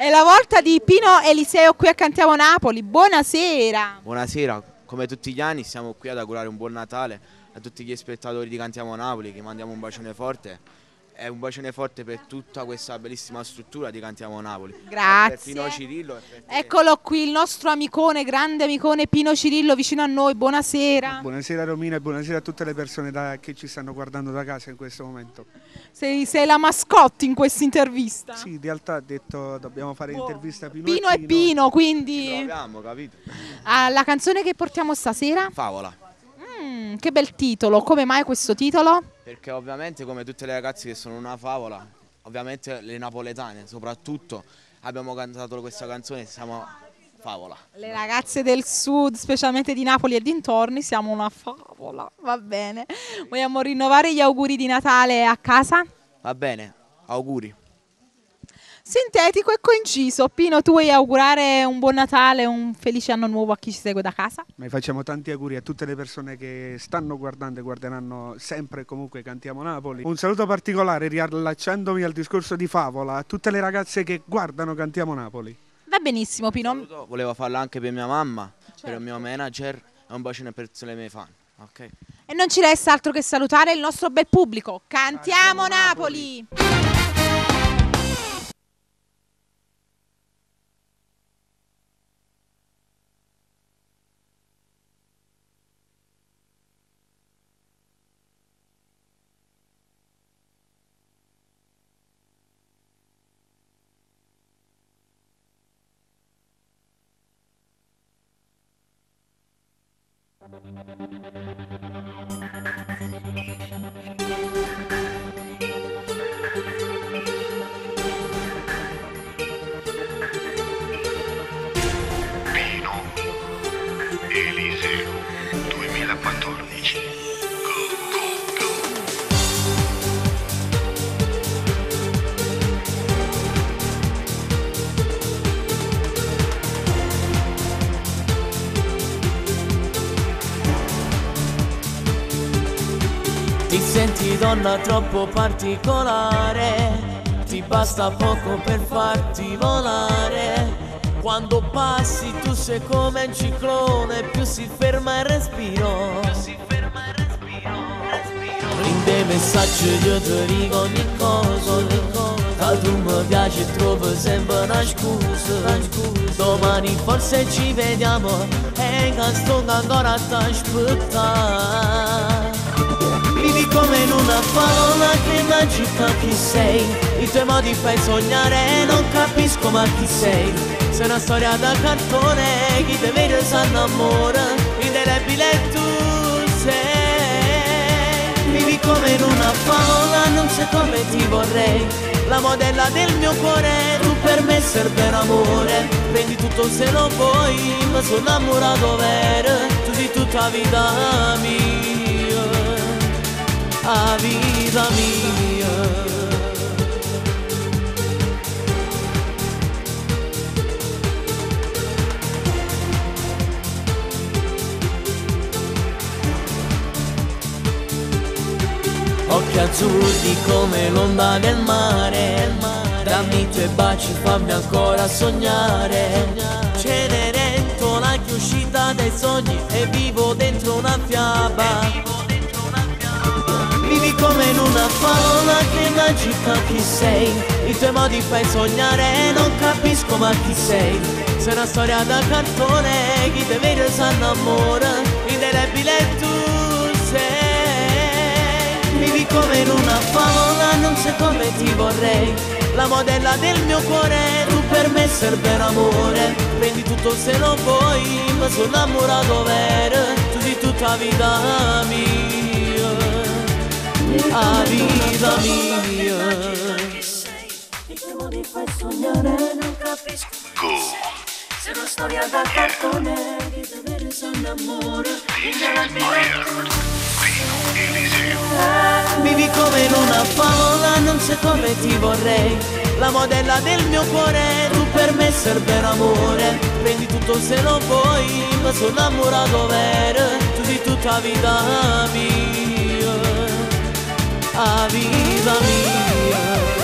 È la volta di Pino Eliseo qui a Cantiamo Napoli. Buonasera. Buonasera, come tutti gli anni siamo qui ad augurare un buon Natale a tutti gli spettatori di Cantiamo Napoli, che mandiamo un bacione forte. È un bacione forte per tutta questa bellissima struttura di Cantiamo Napoli. Grazie. Per Pino Cirillo e per te. Eccolo qui il nostro amicone, grande amicone Pino Cirillo vicino a noi. Buonasera. Buonasera Romina e buonasera a tutte le persone che ci stanno guardando da casa in questo momento. Sei la mascotte in questa intervista. Sì, in realtà ha detto dobbiamo fare intervista a Pino e Pino, quindi Ci troviamo, capito? la canzone che portiamo stasera? Favola. Che bel titolo. Come mai questo titolo? Perché ovviamente, come tutte le ragazze che sono una favola, ovviamente le napoletane soprattutto, abbiamo cantato questa canzone, siamo favola. Le ragazze del sud, specialmente di Napoli e dintorni, siamo una favola. Va bene. Vogliamo rinnovare gli auguri di Natale a casa? Va bene, auguri. Sintetico e coinciso. Pino, tu vuoi augurare un buon Natale, un felice anno nuovo a chi ci segue da casa? Ma facciamo tanti auguri a tutte le persone che stanno guardando e guarderanno sempre comunque Cantiamo Napoli. Un saluto particolare, riallacciandomi al discorso di Favola, a tutte le ragazze che guardano Cantiamo Napoli. Va benissimo, Pino. Saluto, volevo farlo anche per mia mamma, per il mio manager e un bacino per tutte le mie fan. Okay? E non ci resta altro che salutare il nostro bel pubblico. Cantiamo Napoli! Pino Eliseo 2014. Go, go, go. Ti senti donna troppo particolare, ti basta poco per farti volare. Quando passi tu sei come un ciclone, più si ferma il respiro. Rinde messaggi io ti dico ogni cosa, che tu mi piaci e trovo sempre una scusa. Domani forse ci vediamo e che sto ancora a t'aspettare. Vivi come in una favola che magica chi sei, i tuoi modi fai sognare, non capisco ma chi sei. Sei una storia da cartone, chi te vede si innamora, indelebile tu sei. Vivi come in una favola, non sai come ti vorrei, la modella del mio cuore, tu per me sei per amore. Prendi tutto se lo vuoi, ma sono innamorato vero, tu di tutta vita mia, a vita mia. Occhi azzurri come l'onda del mare, dammi i tuoi baci, fammi ancora sognare. Cenerentola che è uscita dai sogni e vivo dentro una fiaba. Vivi come in una favola che magica chi sei, i tuoi modi fai sognare, non capisco ma chi sei. Sei una storia da cartone, chi te vede si innamora, indelebile tu sei. Vivi come in una favola, non sai come ti vorrei, la modella del mio cuore, tu per me sei per amore. Prendi tutto se lo vuoi, ma sono innamorato vero, tu di tutta vita mia, a vita mia. I tuoi modi fai sognare, non capisco chi sei. Sei una storia da cartone, chi te vede si innamora, vivi come in una favola, non sai come ti vorrei, la modella del mio cuore, tu per me sei per amore. Prendi tutto se lo vuoi, ma sono innamorato vero, tu di tutta vita mia, a vita mia.